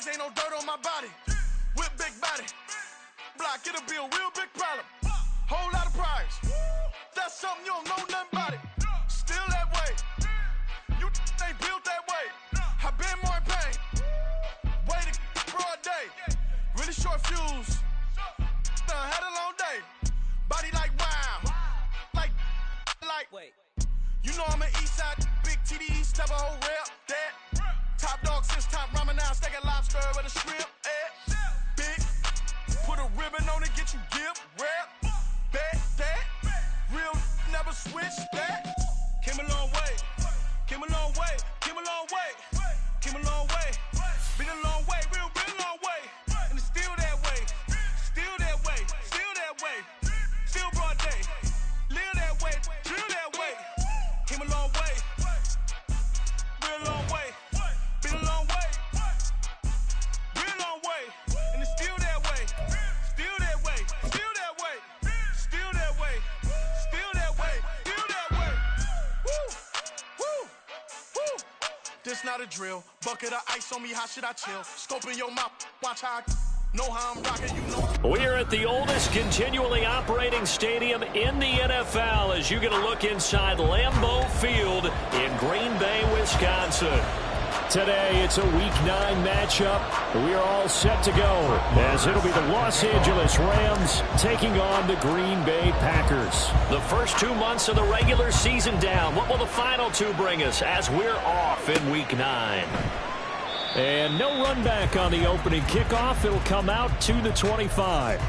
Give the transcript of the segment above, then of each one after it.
bands, ain't no dirt on my body. With big body. Block, it'll be a real big problem. Whole lot of prize. That's something you don't know nothing about it. Still that way. You ain't built that way. I been more in pain. Way to broad day. Really short fuse. Had a long day. Body like wow. Like. Wait. You know I'm an east side. Big TDE, step a whole rep. That. Top dog since top ramen now. Steak and lobster with a shrimp. Big. Put a ribbon on it, get you gift. Rap. Bet that. Real never switch that. Came a long way. Came a long way. Came a long way. Came a long way. Been a long way. Real long way. And it's still that way. Still that way. Still that way. Still broad day. Live that way. Drill that way. Came a long way. Real long way. Been a long way. Real long way. And it's still that way. Still that way. Still that way. Still that way. Still that way. Still that way. Woo. Woo. Woo. This not a drill. Bucket of ice on me. How should I chill? Scope in your mouth. Watch how I know how I'm rocking. You know. We're at the oldest continually operating stadium in the NFL as you get a look inside Lambeau Field in Green Bay, Wisconsin. Today, it's a Week 9 matchup. We are all set to go as it'll be the Los Angeles Rams taking on the Green Bay Packers. The first 2 months of the regular season down. What will the final two bring us as we're off in Week 9? And no run back on the opening kickoff. It'll come out to the 25.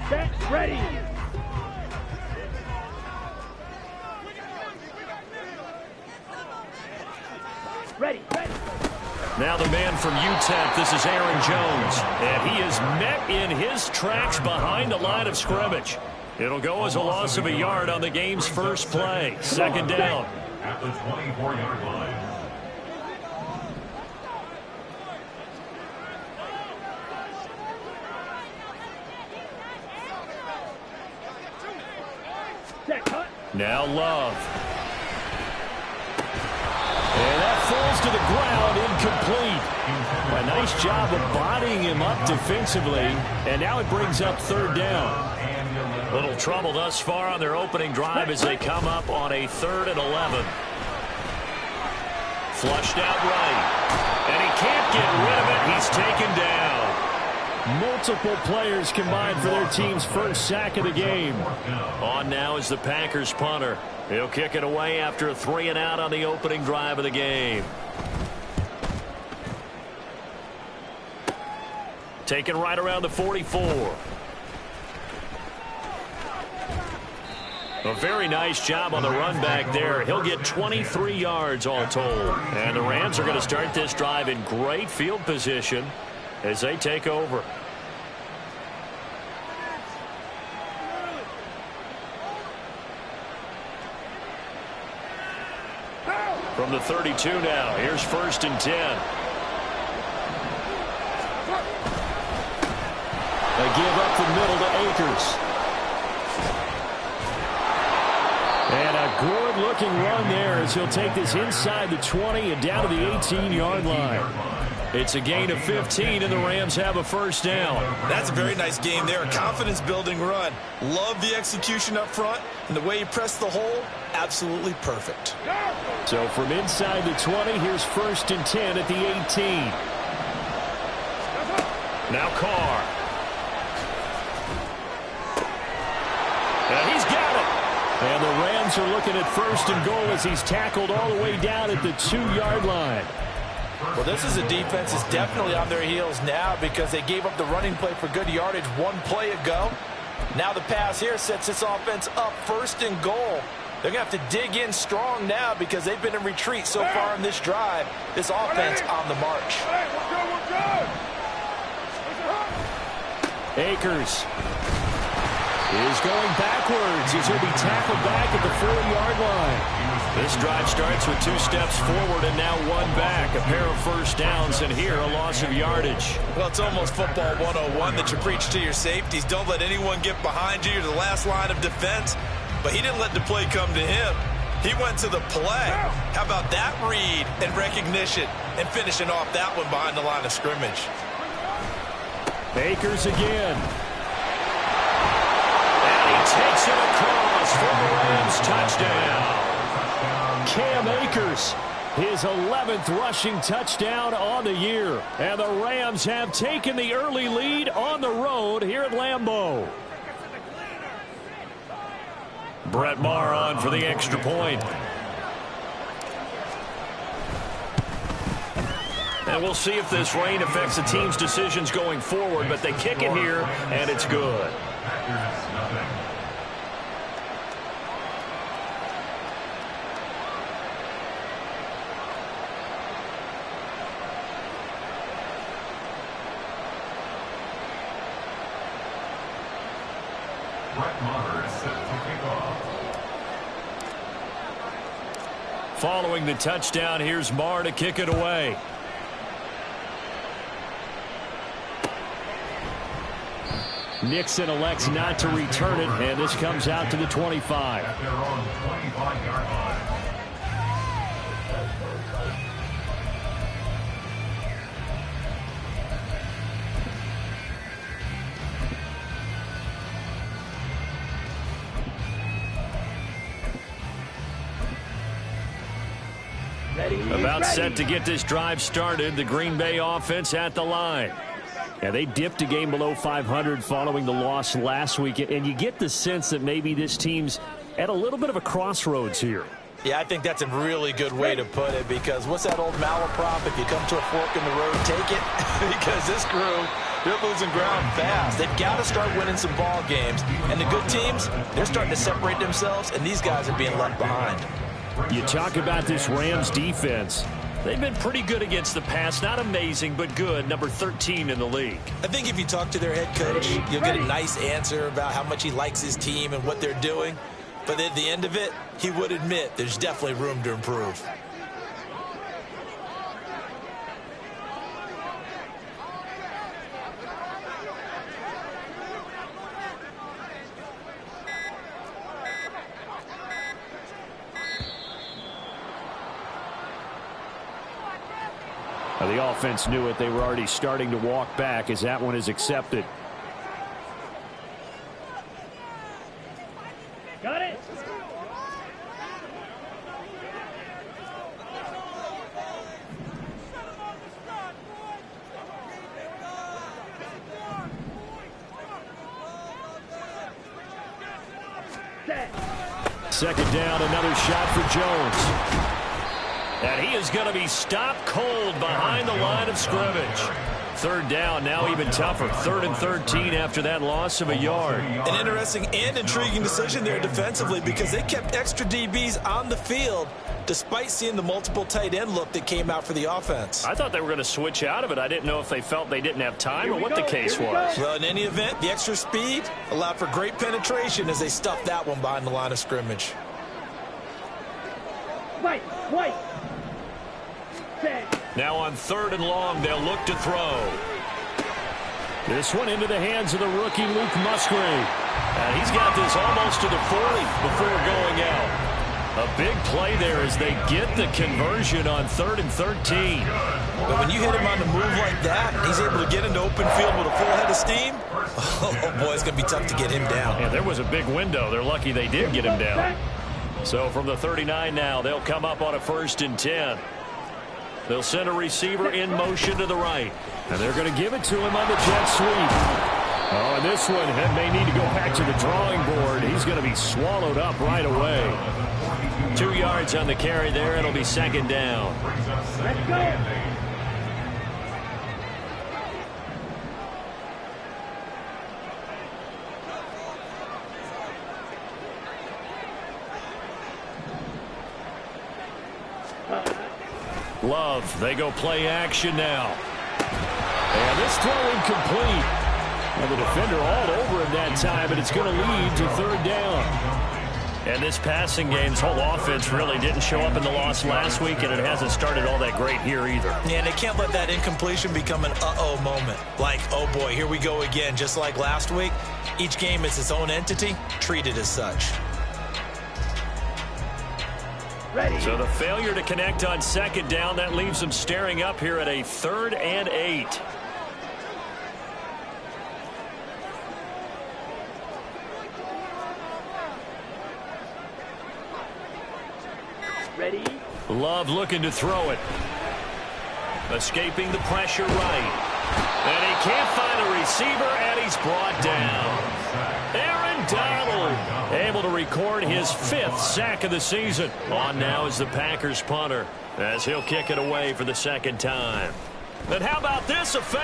Set, ready. Ready. Now the man from UTEP, this is Aaron Jones. And he is met in his tracks behind the line of scrimmage. It'll go as a loss of a yard on the game's first play. Second down. At the 24-yard line. Now Love. And that falls to the ground, incomplete. A nice job of bodying him up defensively, and now it brings up third down. Little trouble thus far on their opening drive as they come up on a 3rd and 11. Flushed out right, and he can't get rid of it. He's taken down. Multiple players combined for their team's first sack of the game. On now is the Packers punter. He'll kick it away after a 3 and out on the opening drive of the game. Taken right around the 44. A very nice job on the run back there. He'll get 23 yards all told. And the Rams are going to start this drive in great field position as they take over. From the 32 now, here's 1st and 10. They give up the middle to Akers. And a good-looking run there as he'll take this inside the 20 and down to the 18-yard line. It's a gain of 15, and the Rams have a first down. That's a very nice game there. A confidence-building run. Love the execution up front, and the way he pressed the hole, absolutely perfect. So from inside the 20, here's 1st and 10 at the 18. Now Carr. And he's got it. And the Rams are looking at 1st and goal as he's tackled all the way down at the 2-yard line. Well, this is a defense that's definitely on their heels now because they gave up the running play for good yardage 1 play ago. Now the pass here sets this offense up 1st and goal. They're going to have to dig in strong now because they've been in retreat so far in this drive. This offense on the march. Akers. is going backwards as he'll be tackled back at the 40-yard line. This drive starts with 2 steps forward and now 1 back. A pair of first downs, and here a loss of yardage. Well, it's almost football 101 that you preach to your safeties. Don't let anyone get behind you. You're the last line of defense. But he didn't let the play come to him. He went to the play. How about that read and recognition and finishing off that one behind the line of scrimmage? Akers again. And he takes it across for the Rams touchdown. Cam Akers, his 11th rushing touchdown on the year. And the Rams have taken the early lead on the road here at Lambeau. Brett Maher on for the extra point. And we'll see if this rain affects the team's decisions going forward, but they kick it here, and it's good. Brett Maher is set to kick off. Following the touchdown, here's Maher to kick it away. Nixon elects not to return it, and this comes out to the 25. At their own 25-yard line. About set to get this drive started. The Green Bay offense at the line. Yeah, they dipped a game below 500 following the loss last week, and you get the sense that maybe this team's at a little bit of a crossroads here. Yeah, I think that's a really good way to put it, because what's that old malaprop? If you come to a fork in the road, take it. Because this crew, they're losing ground fast. They've got to start winning some ball games. And the good teams, they're starting to separate themselves, and these guys are being left behind. You talk about this Rams defense. They've been pretty good against the pass. Not amazing, but good. Number 13 in the league. I think if you talk to their head coach, you'll get a nice answer about how much he likes his team and what they're doing. But at the end of it, he would admit there's definitely room to improve. The offense knew it. They were already starting to walk back as that one is accepted. Got it. Second down, another shot for Jones. And he is going to be stopped cold behind the line of scrimmage. Third down, now even tougher. 3rd and 13 after that loss of a yard. An interesting and intriguing decision there defensively, because they kept extra DBs on the field despite seeing the multiple tight end look that came out for the offense. I thought they were going to switch out of it. I didn't know if they felt they didn't have time or what the case was. Well, in any event, the extra speed allowed for great penetration as they stuffed that one behind the line of scrimmage. White. Now on 3rd and long, they'll look to throw. This one into the hands of the rookie Luke Musgrave. And he's got this almost to the 40 before going out. A big play there as they get the conversion on 3rd and 13. But when you hit him on the move like that, he's able to get into open field with a full head of steam. Oh boy, it's going to be tough to get him down. Yeah, there was a big window. They're lucky they did get him down. So from the 39 now, they'll come up on a 1st and 10. They'll send a receiver in motion to the right. And they're going to give it to him on the jet sweep. Oh, and this one may need to go back to the drawing board. He's going to be swallowed up right away. 2 yards on the carry there. It'll be 2nd down. Let's go. Love, they go play action now. And this throw incomplete. And the defender all over him that time, and it's going to lead to third down. And this passing game's whole offense really didn't show up in the loss last week, and it hasn't started all that great here either. Yeah, and they can't let that incompletion become an uh-oh moment. Like, oh boy, here we go again, just like last week. Each game is its own entity, treated as such. Ready. So the failure to connect on second down, that leaves them staring up here at a 3rd and 8. Ready. Love looking to throw it. Escaping the pressure right. And he can't find a receiver, and he's brought down. Aaron Donald able to record his 5th sack of the season. On now is the Packers punter as he'll kick it away for the 2nd time. But how about this, a fake?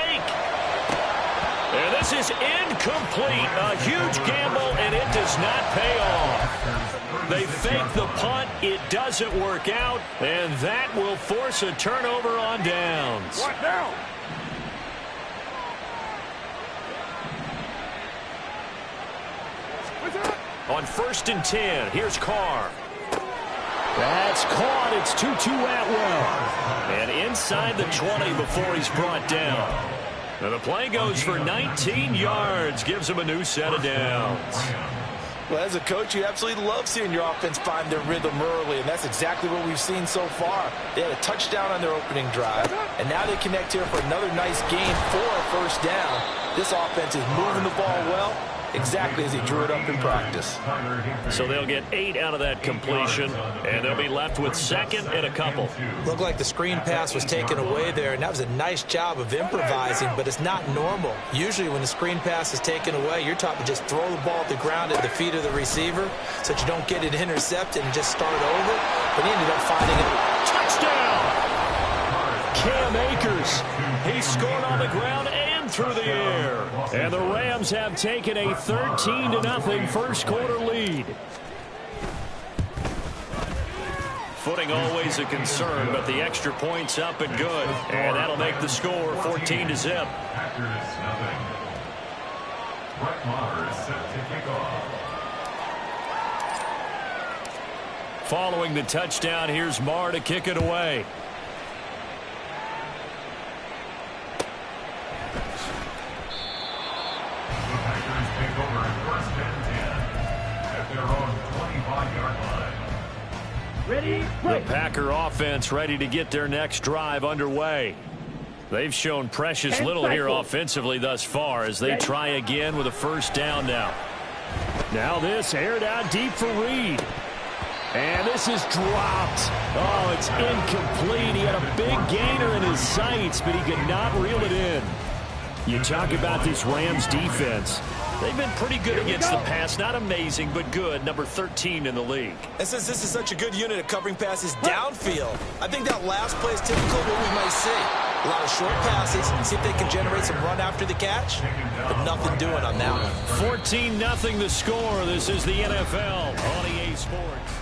And this is incomplete. A huge gamble, and it does not pay off. They fake the punt. It doesn't work out, and that will force a turnover on downs. What now? On 1st and 10, here's Carr. That's caught. It's Tutu Atwell. And inside the 20 before he's brought down. Now the play goes for 19 yards. Gives him a new set of downs. Well, as a coach, you absolutely love seeing your offense find their rhythm early, and that's exactly what we've seen so far. They had a touchdown on their opening drive, and now they connect here for another nice gain for a 1st down. This offense is moving the ball well, exactly as he drew it up in practice. So they'll get 8 out of that completion, and they'll be left with 2nd and a couple. Looked like the screen pass was taken away there, and that was a nice job of improvising, but it's not normal. Usually when the screen pass is taken away, you're taught to just throw the ball at the ground at the feet of the receiver so that you don't get it intercepted and just start over. But he ended up finding it. Touchdown! Cam Akers. He scored on the ground and through the air. And the Rams have taken a 13-0 first quarter lead. Footing always a concern, but the extra point's up and good. And that'll make the score 14-0. Packers nothing. Brett Maher is set to kick off. Following the touchdown, here's Maher to kick it away. Ready. The Packer offense ready to get their next drive underway. They've shown precious little here offensively thus far as they try again with a 1st down now. Now this aired out deep for Reed. And this is dropped. Oh, it's incomplete. He had a big gainer in his sights, but he could not reel it in. You talk about this Rams defense. They've been pretty good against the pass. Not amazing, but good. Number 13 in the league. And since this is such a good unit of covering passes downfield, I think that last play is typical of what we might see. A lot of short passes, see if they can generate some run after the catch, but nothing doing on that one. 14-0 the score. This is the NFL on EA Sports.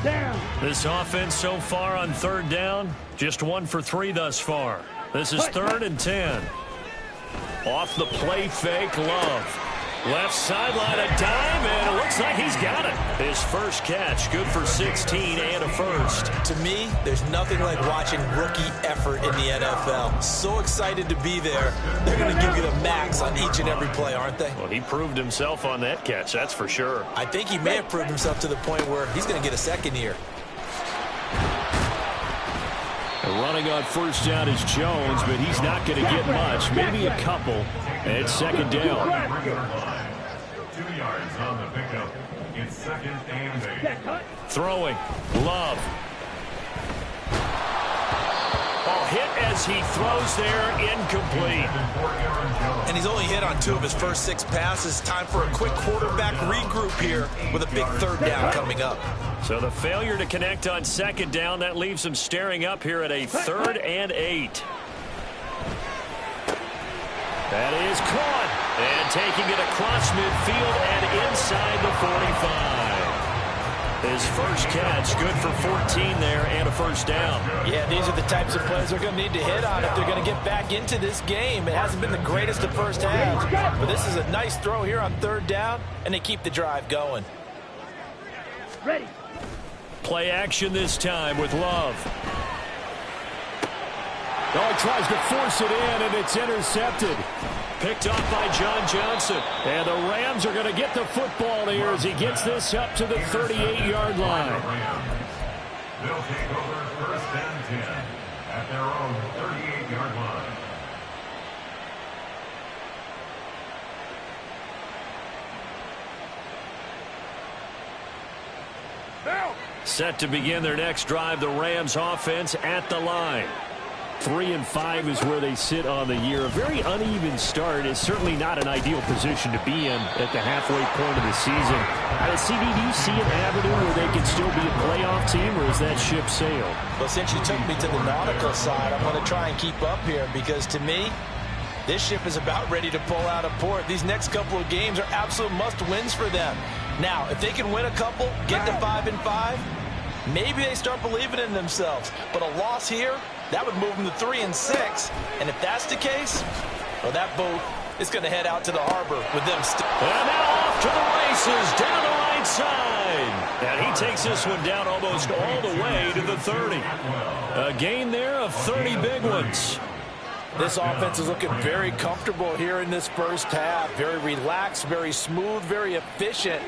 Down. This offense so far on 3rd down, just 1 for 3 thus far. This is 3rd and 10. Off the play fake, Love. Left sideline, a dime, and it looks like he's got it. His first catch, good for 16 and a first. To me, there's nothing like watching rookie effort in the NFL. So excited to be there. They're going to give you the max on each and every play, aren't they? Well, he proved himself on that catch, that's for sure. I think he may have proved himself to the point where he's going to get a second year. Running on 1st down is Jones, but he's not going to get much, maybe a couple. And it's 2nd down. 2 yards on the pickup. It's 2nd and 8. Throwing. Love. Ball hit as he throws there, incomplete. And he's only hit on 2 of his first 6 passes. Time for a quick quarterback regroup here with a big 3rd down coming up. So the failure to connect on 2nd down, that leaves him staring up here at a 3rd and 8. That is caught. And taking it across midfield and inside the 45. His first catch, good for 14 there and a first down. Yeah, these are the types of plays they're going to need to hit on if they're going to get back into this game. It hasn't been the greatest of first halves, but this is a nice throw here on third down, and they keep the drive going. Ready. Play action this time with Love. Oh, he tries to force it in, and it's intercepted. Picked off by John Johnson. And the Rams are going to get the football here as he gets this up to the 38-yard line. They'll take over first and 10 at their own 38-yard line. Set to begin their next drive, the Rams offense at the line. 3-5 is where they sit on the year. A very uneven start is certainly not an ideal position to be in at the halfway point of the season. CD, do you see an avenue where they can still be a playoff team, or is that ship sailed? Well, since you took me to the nautical side, I'm going to try and keep up here because to me, this ship is about ready to pull out of port. These next couple of games are absolute must-wins for them. Now, if they can win a couple, get to 5-5, maybe they start believing in themselves. But a loss here, that would move them to 3-6. And if that's the case, well, that boat is going to head out to the harbor with them still. And now off to the races, down the right side. And he takes this one down almost all the way to the 30. A gain there of 30 big ones. This offense is looking very comfortable here in this first half. Very relaxed, very smooth, very efficient.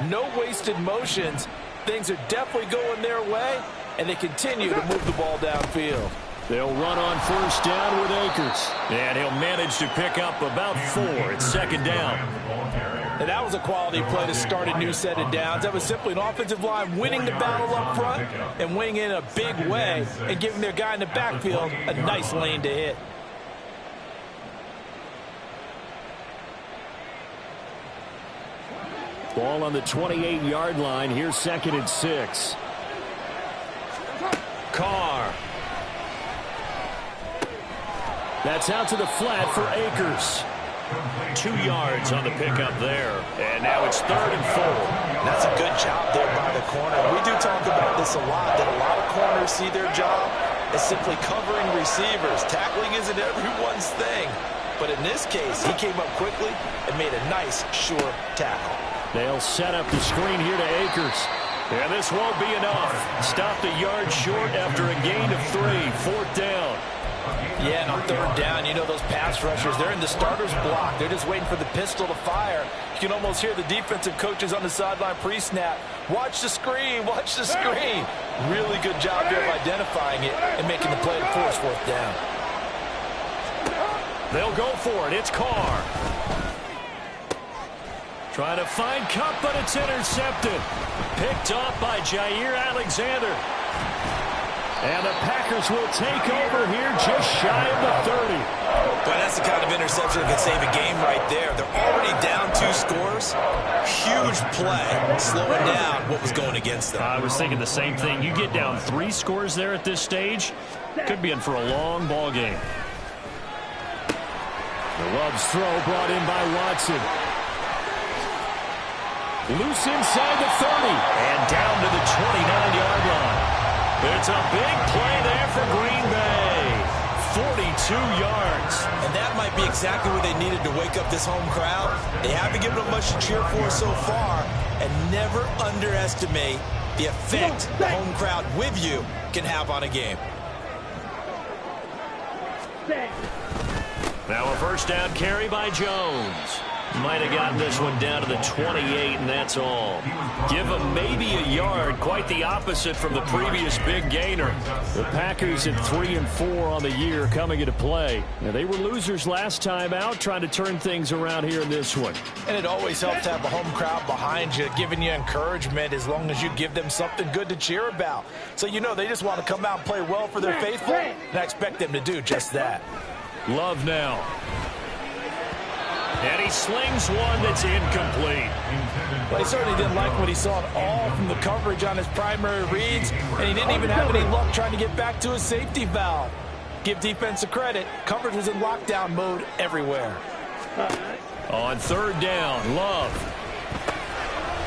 No wasted motions. Things are definitely going their way, and they continue to move the ball downfield. They'll run on first down with Akers. And he'll manage to pick up about 4. It's second down. And that was a quality play to start a new set of downs. That was simply an offensive line winning the battle up front and winning in a big way and giving their guy in the backfield a nice lane to hit. Ball on the 28-yard line. Here's 2nd and 6. Carr. That's out to the flat for Akers. 2 yards on the pickup there. And now it's 3rd and 4. That's a good job there by the corner. We do talk about this a lot, that a lot of corners see their job as simply covering receivers. Tackling isn't everyone's thing. But in this case, he came up quickly and made a nice, sure tackle. They'll set up the screen here to Akers. And this won't be enough. Stopped a yard short after a gain of 3. 4th down. Yeah, and on 3rd down, you know those pass rushers, they're in the starter's block. They're just waiting for the pistol to fire. You can almost hear the defensive coaches on the sideline pre-snap. Watch the screen, watch the screen. Really good job here of identifying it and making the play to force 4th down. They'll go for it. It's Carr. Trying to find Cup, but it's intercepted. Picked off by Jair Alexander. And the Packers will take over here just shy of the 30. But that's the kind of interception that can save a game right there. They're already down 2 scores. Huge play, slowing down what was going against them. I was thinking the same thing. You get down 3 scores there at this stage, could be in for a long ball game. The Love's throw brought in by Watson. Loose inside the 30 and down to the 29-yard line. It's a big play there for Green Bay. 42 yards. And that might be exactly what they needed to wake up this home crowd. They haven't given them much to cheer for so far. And never underestimate the effect the home crowd with you can have on a game. Now a first down carry by Jones. Might have gotten this one down to the 28, and that's all. Give them maybe a yard, quite the opposite from the previous big gainer. The Packers at 3-4 on the year coming into play. Now, they were losers last time out, trying to turn things around here in this one. And it always helps to have a home crowd behind you, giving you encouragement as long as you give them something good to cheer about. So you know they just want to come out and play well for their faithful, and I expect them to do just that. Love now. And he slings one that's incomplete. Well, he certainly didn't like what he saw at all from the coverage on his primary reads, and he didn't even have any luck trying to get back to his safety valve. Give defense a credit. Coverage was in lockdown mode everywhere. On third down, Love.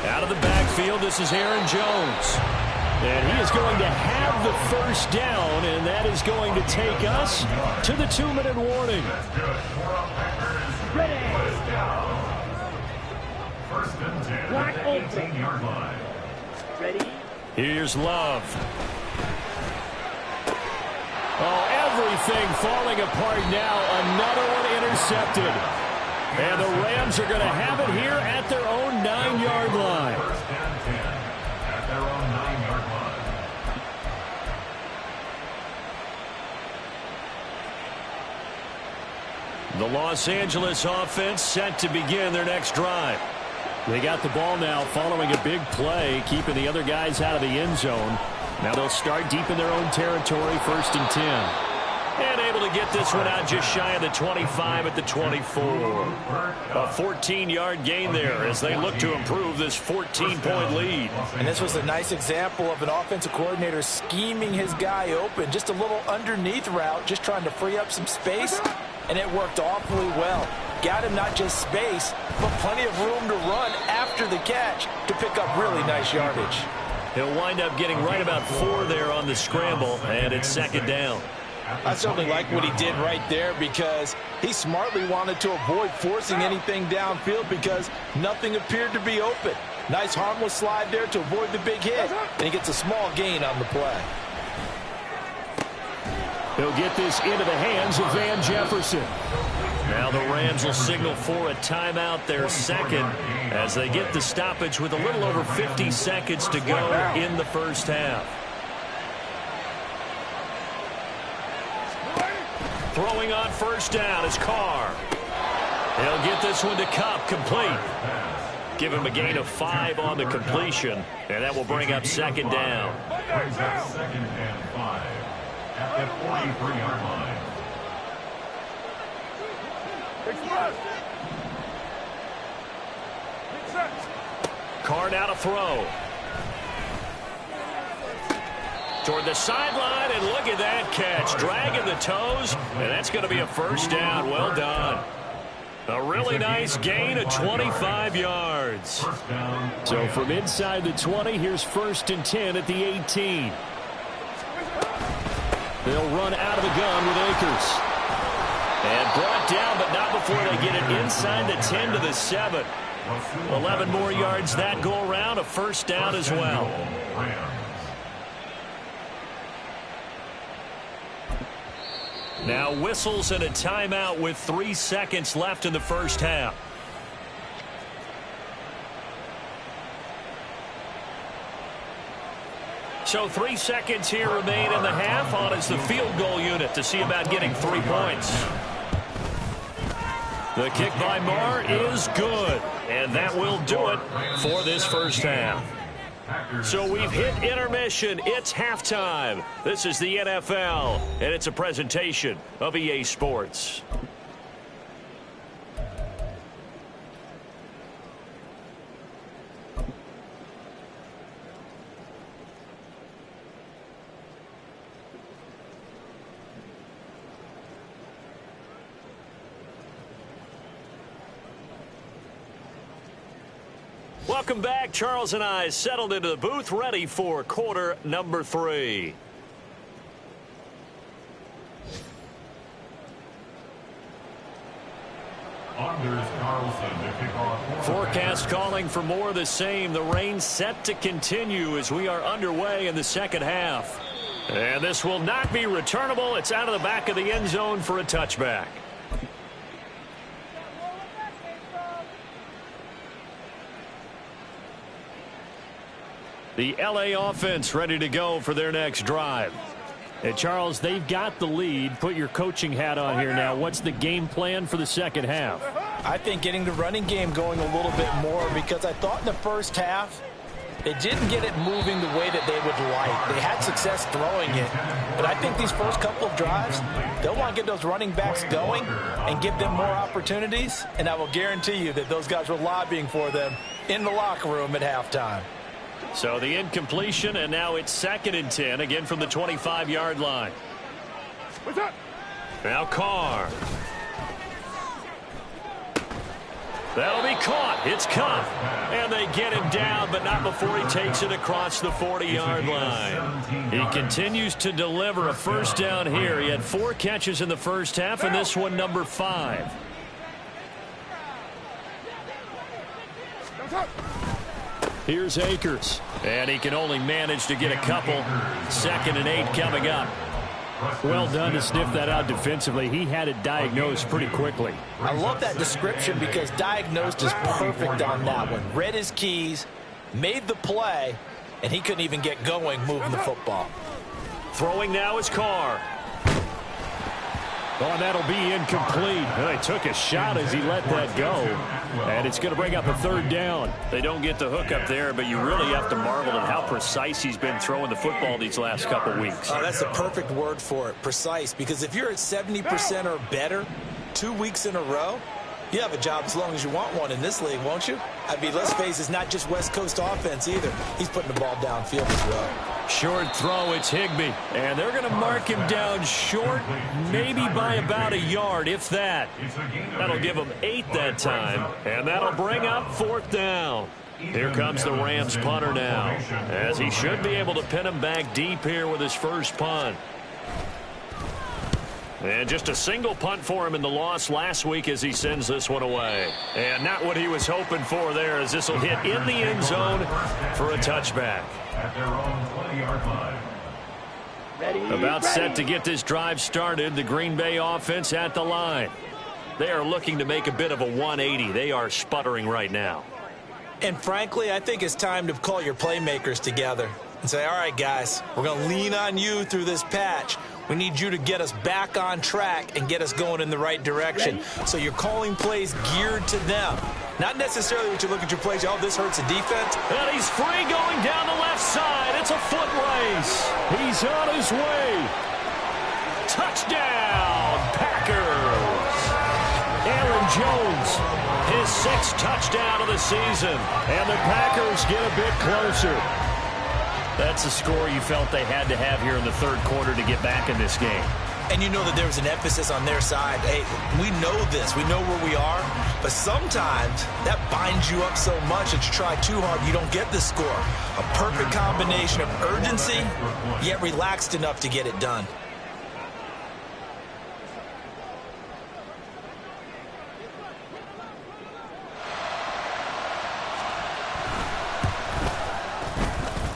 Out of the backfield, this is Aaron Jones. And he is going to have the first down, and that is going to take us to the 2-minute warning. Ready. First and 10 Black at the 18-yard line. Ready. Here's Love. Oh, everything falling apart now. Another one intercepted. And the Rams are going to have it here at their own 9-yard line. First and 10 at their own 9-yard line. The Los Angeles offense set to begin their next drive. They got the ball now following a big play, keeping the other guys out of the end zone. Now they'll start deep in their own territory, first and 10. And able to get this one out just shy of the 25 at the 24. A 14-yard gain there as they look to improve this 14-point lead. And this was a nice example of an offensive coordinator scheming his guy open. Just a little underneath route, just trying to free up some space, and it worked awfully well. Got him not just space, but plenty of room to run after the catch to pick up really nice yardage. He'll wind up getting right about 4 there on the scramble, and it's second down. I certainly like what he did right there because he smartly wanted to avoid forcing anything downfield because nothing appeared to be open. Nice harmless slide there to avoid the big hit, and he gets a small gain on the play. He'll get this into the hands of Van Jefferson. Now the Rams will signal for a timeout, their second, as they get the stoppage with a little over 50 seconds to go in the first half. Throwing on first down is Carr. He'll get this one to Kupp, complete. Give him a gain of 5 on the completion, and that will bring up second down. Brings up second and 5 at the 43-yard line. Carr now to throw. Toward the sideline, and look at that catch. Dragging the toes, and that's going to be a first down. Well done. A really nice gain of 25 yards. So from inside the 20, here's first and 10 at the 18. They'll run out of the gun with Akers. And brought down, but not before they get it inside the 10 to the 7. 11 more yards that go around, a first down as well. Now whistles and a timeout with 3 seconds left in the first half. So 3 seconds here remain in the half. On is the field goal unit to see about getting 3 points. The kick by Marr is good, and that will do it for this first half. So we've hit intermission. It's halftime. This is the NFL, and it's a presentation of EA Sports. Welcome back. Charles and I settled into the booth, ready for quarter number 3. Forecast calling for more of the same. The rain set to continue as we are underway in the second half. And this will not be returnable. It's out of the back of the end zone for a touchback. The LA offense ready to go for their next drive. And Charles, they've got the lead. Put your coaching hat on here now. What's the game plan for the second half? I think getting the running game going a little bit more because I thought in the first half they didn't get it moving the way that they would like. They had success throwing it. But I think these first couple of drives, they'll want to get those running backs going and give them more opportunities. And I will guarantee you that those guys were lobbying for them in the locker room at halftime. So the incompletion, and now it's second and 10, again from the 25-yard line. Now Carr. That'll be caught. It's caught. And they get him down, but not before he takes it across the 40-yard line. He continues to deliver a first down here. He had 4 catches in the first half, and this one number 5. Here's Akers. And he can only manage to get a couple. 2nd and 8 coming up. Well done to sniff that out defensively. He had it diagnosed pretty quickly. I love that description because diagnosed is perfect on that one. Read his keys, made the play, and he couldn't even get going moving the football. Throwing now is Carr. Oh, and that'll be incomplete. They took a shot as he let that go. And it's going to bring up a 3rd down. They don't get the hook up there, but you really have to marvel at how precise he's been throwing the football these last couple weeks. Oh, that's the perfect word for it, precise. Because if you're at 70% or better 2 weeks in a row, you have a job as long as you want one in this league, won't you? I mean, let's face it, it's not just West Coast offense either. He's putting the ball downfield as well. Short throw, it's Higbee. And they're going to mark him down short, maybe by about a yard, if that. That'll give him 8 that time, and that'll bring up 4th down. Here comes the Rams punter now, as he should be able to pin him back deep here with his first punt. And just a single punt for him in the loss last week as he sends this one away. And not what he was hoping for there, as this will hit in the end zone for a touchback. At their own 20-yard line. About set to get this drive started, the Green Bay offense at the line. They are looking to make a bit of a 180. They are sputtering right now. And frankly, I think it's time to call your playmakers together and say, all right, guys, we're going to lean on you through this patch. We need you to get us back on track and get us going in the right direction. So you're calling plays geared to them. Not necessarily what you look at your plays, oh, this hurts the defense. And he's free going down the left side. It's a foot race. He's on his way. Touchdown, Packers. Aaron Jones, his 6th touchdown of the season. And the Packers get a bit closer. That's a score you felt they had to have here in the 3rd quarter to get back in this game. And you know that there was an emphasis on their side. Hey, we know this. We know where we are. But sometimes that binds you up so much that you try too hard, you don't get the score. A perfect combination of urgency, yet relaxed enough to get it done.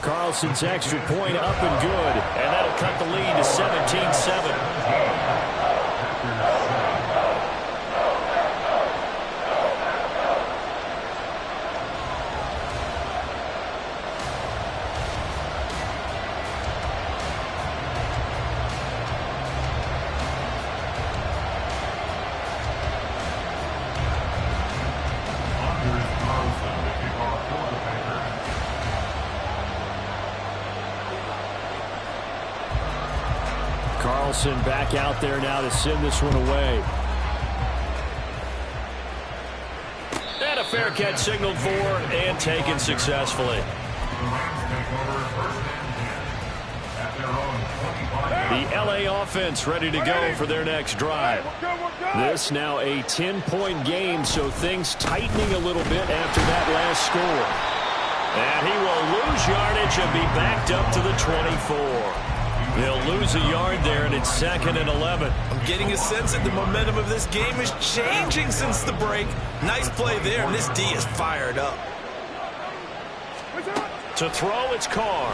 Carlson's extra point up and good. And that'll cut the lead to 17-7. Carlson back out there now to send this one away. And a fair catch signaled for and taken successfully. The LA offense ready to go for their next drive. This now a 10-point game, so things tightening a little bit after that last score. And he will lose yardage and be backed up to the 24. They'll lose a yard there, and it's 2nd and 11. I'm getting a sense that the momentum of this game is changing since the break. Nice play there, and this D is fired up. To throw, it's Carr.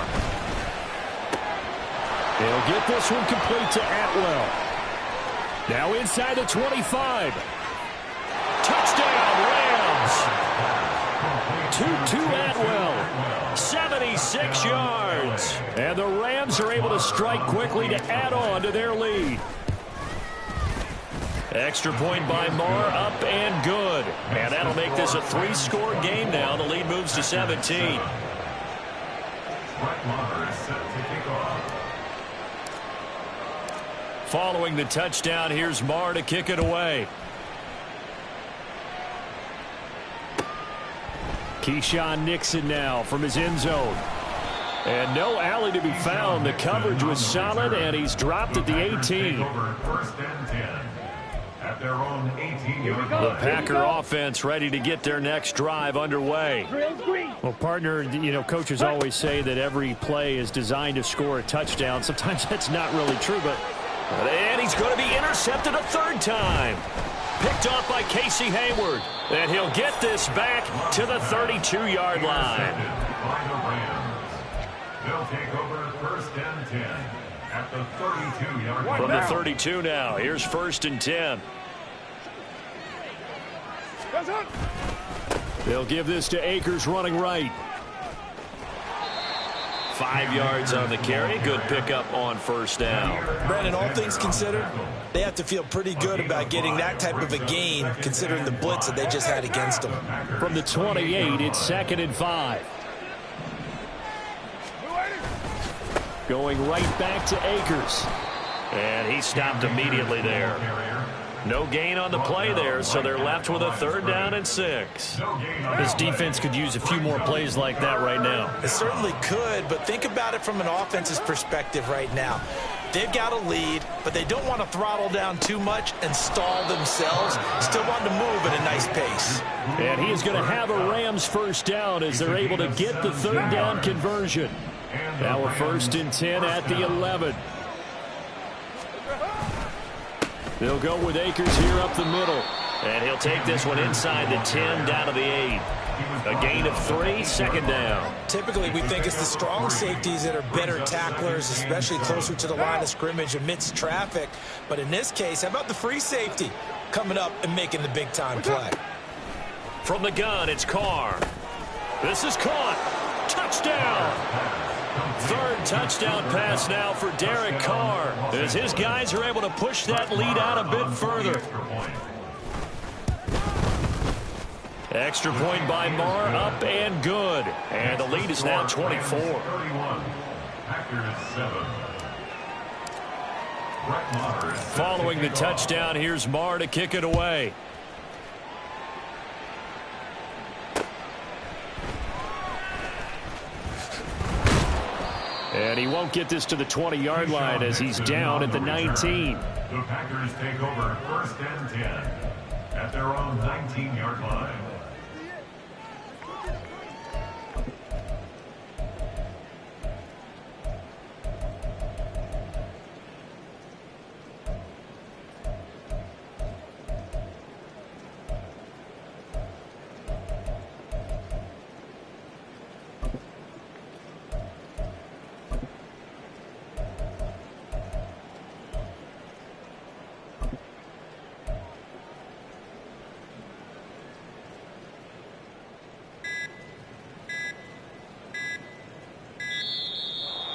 He'll get this one complete to Atwell. Now inside the 25. Touchdown, Rams. 2-2 Atwell. 76 yards. And the Rams are able to strike quickly to add on to their lead. Extra point by Marr, up and good. And that'll make this a 3-score game now. The lead moves to 17. Following the touchdown, here's Marr to kick it away. Keyshawn Nixon now from his end zone. And no alley to be found. The coverage was solid, and he's dropped at the 18. their own 18-yard line. The Packer offense ready to get their next drive underway. Well, partner, coaches always say that every play is designed to score a touchdown. Sometimes that's not really true, and he's going to be intercepted a third time. Picked off by Casey Hayward. And he'll get this back to the 32-yard line. By the Rams. They'll take over 1st and 10 at the 32-yard line. From the 32 now. Here's 1st and 10. They'll give this to Akers running right. 5 yards on the carry. Good pickup on 1st down. Brandon, all things considered, they have to feel pretty good about getting that type of a gain considering the blitz that they just had against them. From the 28, it's 2nd and 5. Going right back to Akers. And he stopped immediately there. No gain on the play there, so they're left with a 3rd down and 6. This defense could use a few more plays like that right now. It certainly could, but think about it from an offense's perspective right now. They've got a lead, but they don't want to throttle down too much and stall themselves. Still want to move at a nice pace. And he is going to have a Rams 1st down as they're able to get the 3rd down conversion. Now a 1st and 10 at the 11. They'll go with Akers here up the middle. And he'll take this one inside the 10 down to the 8. A gain of 3, 2nd down. Typically, we think it's the strong safeties that are better tacklers, especially closer to the line of scrimmage amidst traffic. But in this case, how about the free safety coming up and making the big-time play? From the gun, it's Carr. This is caught. Touchdown. 3rd touchdown pass now for Derek Carr as his guys are able to push that lead out a bit further. Extra point by Marr, up and good. And the lead is now 24. Following the touchdown, here's Marr to kick it away. And he won't get this to the 20-yard line as he's down at the 19. The Packers take over 1st and 10 at their own 19-yard line.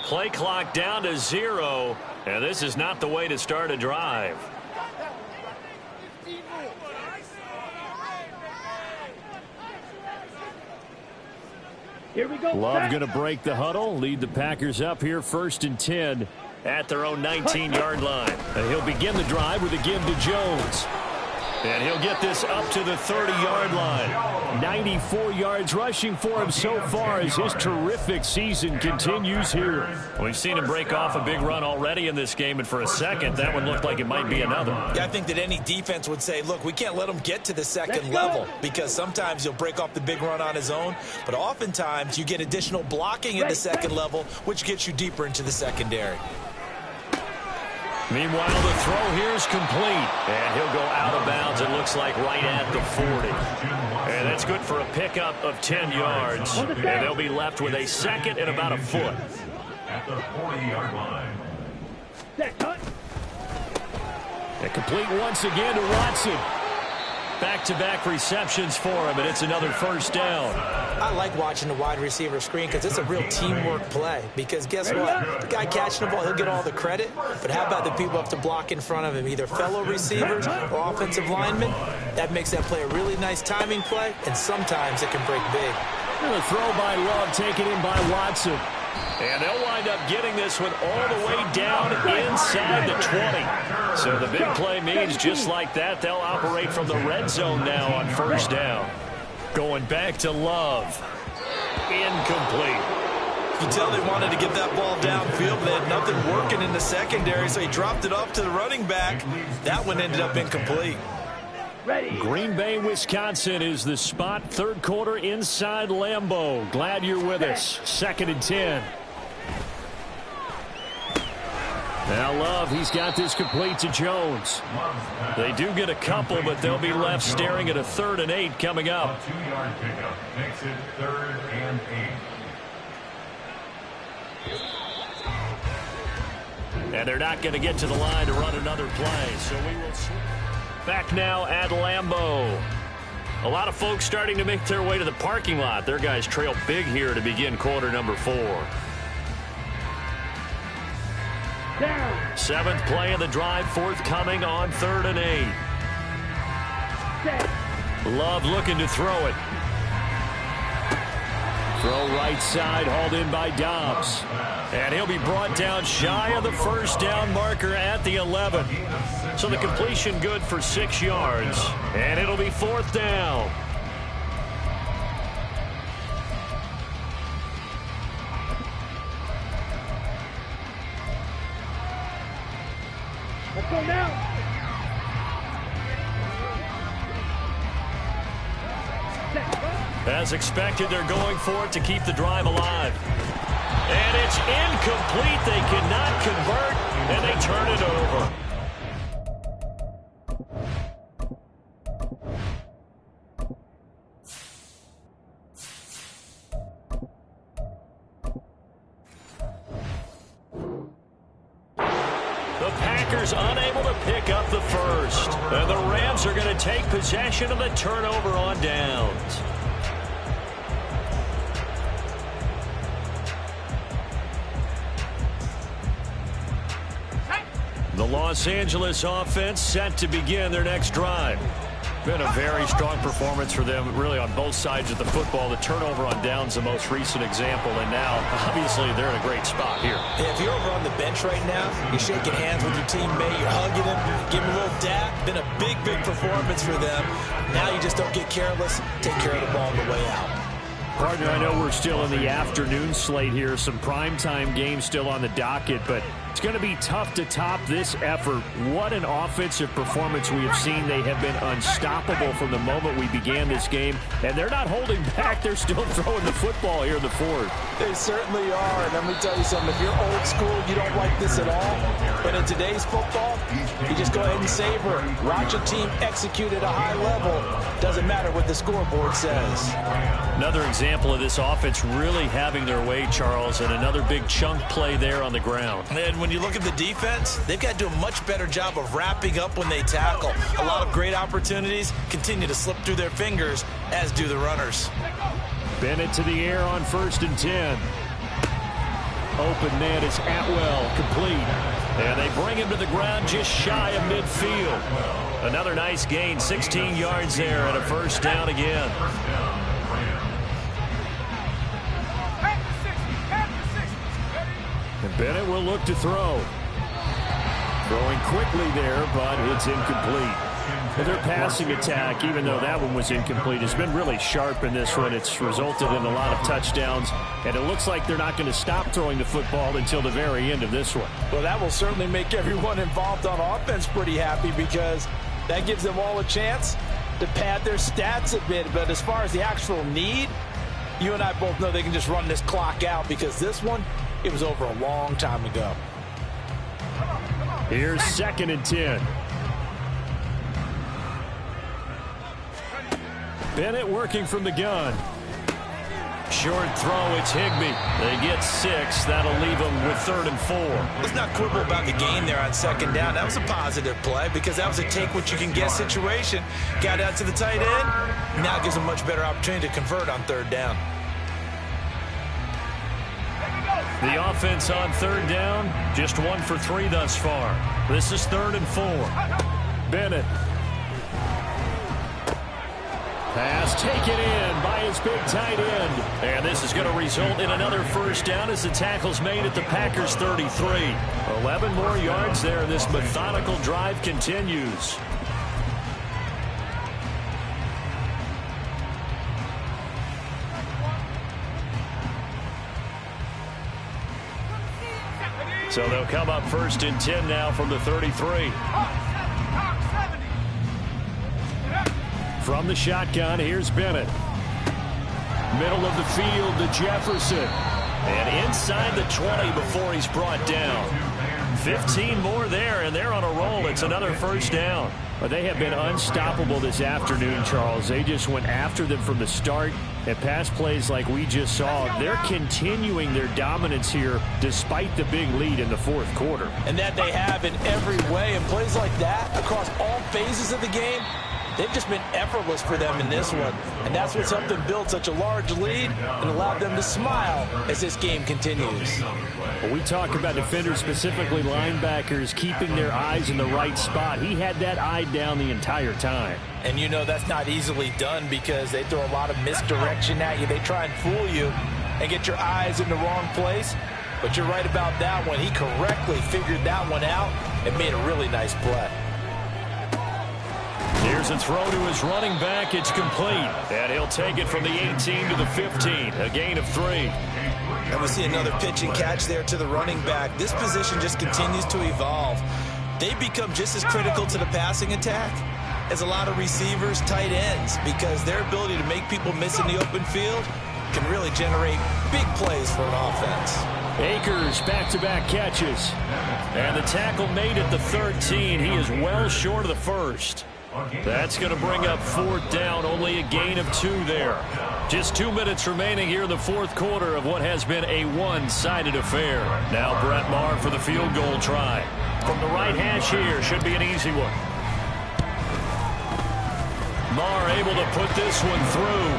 Play clock down to 0, and this is not the way to start a drive. Here we go. Love going to break the huddle, lead the Packers up here 1st and 10 at their own 19-yard line. And he'll begin the drive with a give to Jones. And he'll get this up to the 30-yard line. 94 yards rushing for him so far as his terrific season continues here. We've seen him break off a big run already in this game, and for a second, that one looked like it might be another. Yeah, I think that any defense would say, look, we can't let him get to the second level because sometimes he'll break off the big run on his own, but oftentimes you get additional blocking at the second level, which gets you deeper into the secondary. Meanwhile, the throw here is complete. And he'll go out of bounds, it looks like, right at the 40. And that's good for a pickup of 10 yards. And they'll be left with a 2nd and about a foot. At the 40-yard line. And complete once again to Watson. Back-to-back receptions for him, and it's another 1st down. I like watching the wide receiver screen because it's a real teamwork play. Because guess what? The guy catching the ball, he'll get all the credit. But how about the people up to block in front of him, either fellow receivers or offensive linemen? That makes that play a really nice timing play, and sometimes it can break big. And a throw by Love taken in by Watson. And they'll wind up getting this one all the way down inside the 20. So the big play means just like that, they'll operate from the red zone now on 1st down. Going back to Love. Incomplete. You can tell they wanted to get that ball downfield, but they had nothing working in the secondary, so he dropped it off to the running back. That one ended up incomplete. Ready. Green Bay, Wisconsin is the spot. Third quarter inside Lambeau. Glad you're with us. 2nd and 10. Now Love, he's got this complete to Jones. They do get a couple, but they'll be left staring at a 3rd and 8 coming up. A 2-yard pickup makes it 3rd and 8. And they're not going to get to the line to run another play, so we will back now at Lambeau. A lot of folks starting to make their way to the parking lot. Their guys trail big here to begin quarter number 4. Down. 7th play of the drive, forthcoming on 3rd and 8. Set. Love looking to throw it. Throw right side, hauled in by Dobbs. And he'll be brought down shy of the first down marker at the 11. So the completion good for 6 yards. And it'll be 4th down. Let's go now. As expected, they're going for it to keep the drive alive. And it's incomplete. They cannot convert, and they turn it over. The Packers unable to pick up the first. And the Rams are going to take possession of the turnover on downs. The Los Angeles offense set to begin their next drive. Been a very strong performance for them, really, on both sides of the football. The turnover on downs, the most recent example, and now, obviously, they're in a great spot here. Yeah, if you're over on the bench right now, you're shaking hands with your teammate, you're hugging him, giving him a little dap. Been a big, big performance for them. Now you just don't get careless. Take care of the ball on the way out. Partner, I know we're still in the afternoon slate here. Some primetime games still on the docket, but it's going to be tough to top this effort. What an offensive performance we have seen. They have been unstoppable from the moment we began this game, and they're not holding back. They're still throwing the football here in the 4th. They certainly are. And let me tell you something. If you're old school, you don't like this at all. But in today's football, you just go ahead and savor it. Watch a team execute at a high level. Doesn't matter what the scoreboard says. Another example of this offense really having their way, Charles, and another big chunk play there on the ground. And when you look at the defense, they've got to do a much better job of wrapping up when they tackle. A lot of great opportunities continue to slip through their fingers, as do the runners. Bennett to the air on 1st and 10. Open man is Atwell, complete. And they bring him to the ground just shy of midfield. Another nice gain, 16 yards there, and a 1st down again. And Bennett will look to throw. Throwing quickly there, but it's incomplete. And their passing attack, even though that one was incomplete, has been really sharp in this one. It's resulted in a lot of touchdowns, and it looks like they're not going to stop throwing the football until the very end of this one. Well, that will certainly make everyone involved on offense pretty happy, because that gives them all a chance to pad their stats a bit. But as far as the actual need, you and I both know they can just run this clock out, because this one, it was over a long time ago. Here's 2nd and 10. Bennett working from the gun. Short throw, it's Higbee. They get 6. That'll leave them with 3rd and 4. Let's not quibble about the gain there on 2nd down. That was a positive play, because that was a take-what-you-can-get situation. Got out to the tight end. Now gives them a much better opportunity to convert on 3rd down. The offense on 3rd down, just 1 for 3 thus far. This is 3rd and 4. Bennett. Pass taken in by his big tight end. And this is going to result in another 1st down as the tackle's made at the Packers' 33. 11 more yards there, and this methodical drive continues. So they'll come up 1st and 10 now from the 33. From the shotgun, here's Bennett. Middle of the field to Jefferson. And inside the 20 before he's brought down. 15 more there, and they're on a roll. It's another first down. But they have been unstoppable this afternoon, Charles. They just went after them from the start. And pass plays like we just saw, they're continuing their dominance here despite the big lead in the fourth quarter. And that they have in every way. And plays like that across all phases of the game, they've just been effortless for them in this one. And that's what's helped them build such a large lead and allowed them to smile as this game continues. When we talk about defenders, specifically linebackers, keeping their eyes in the right spot, he had that eye down the entire time. And you know that's not easily done because they throw a lot of misdirection at you. They try and fool you and get your eyes in the wrong place. But you're right about that one. He correctly figured that one out and made a really nice play. Here's a throw to his running back. It's complete. And he'll take it from the 18 to the 15. A gain of 3. And we see another pitch and catch there to the running back. This position just continues to evolve. They become just as critical to the passing attack as a lot of receivers, tight ends, because their ability to make people miss in the open field can really generate big plays for an offense. Akers back-to-back catches. And the tackle made at the 13. He is well short of the first. That's going to bring up fourth down. Only a gain of 2 there. Just 2 minutes remaining here in the fourth quarter of what has been a one-sided affair. Now Brett Maher for the field goal try. From the right hash here, should be an easy one. Maher able to put this one through.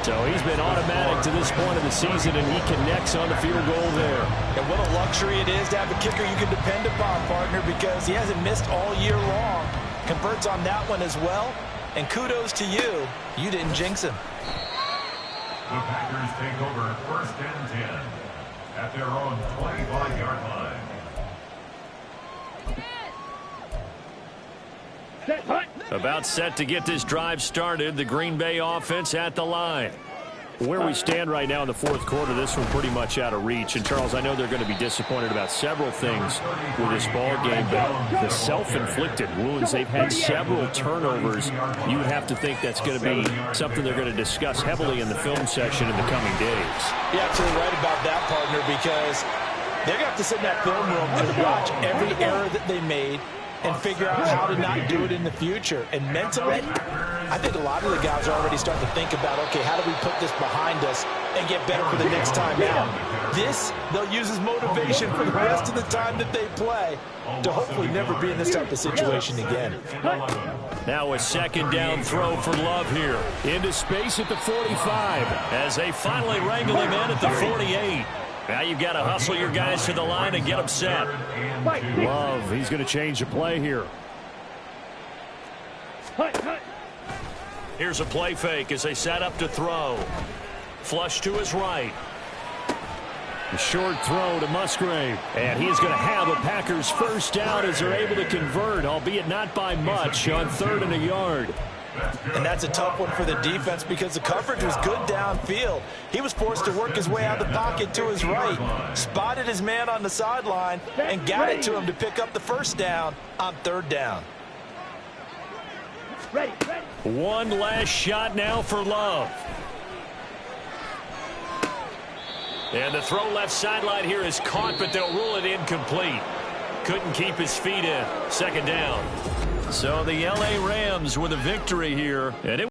So he's been automatic to this point of the season, and he connects on the field goal there. And what a luxury it is to have a kicker you can depend upon, partner, because he hasn't missed all year long. Converts on that one as well, and kudos to you. You didn't jinx him. The Packers take over first and 10 at their own 25-yard line. About set to get this drive started. The Green Bay offense at the line. Where we stand right now in the fourth quarter, this one pretty much out of reach. And, Charles, I know they're going to be disappointed about several things with this ball game, but the self-inflicted wounds, they've had several turnovers. You would have to think that's going to be something they're going to discuss heavily in the film session in the coming days. You're absolutely right about that, partner, because they're going to have to sit in that film room and watch every error that they made and figure out how to not do it in the future. And mentally, I think a lot of the guys are already starting to think about, okay, how do we put this behind us and get better for the next time out? This, they'll use as motivation for the rest of the time that they play to hopefully never be in this type of situation again. Now a second down throw for Love here. Into space at the 45 as they finally wrangle him in at the 48. Now you've got to hustle your guys to the line and get them set. Love, he's going to change the play here. Here's a play fake as they set up to throw. Flush to his right. A short throw to Musgrave. And he's going to have a Packers first down as they're able to convert, albeit not by much, on 3rd and a yard. And that's a tough one for the defense because the coverage was good downfield. He was forced to work his way out of the pocket to his right, spotted his man on the sideline, and got it to him to pick up the first down on 3rd down. One last shot now for Love. And the throw left sideline here is caught, but they'll rule it incomplete. Couldn't keep his feet in. 2nd down. So the L.A. Rams with a victory here. And it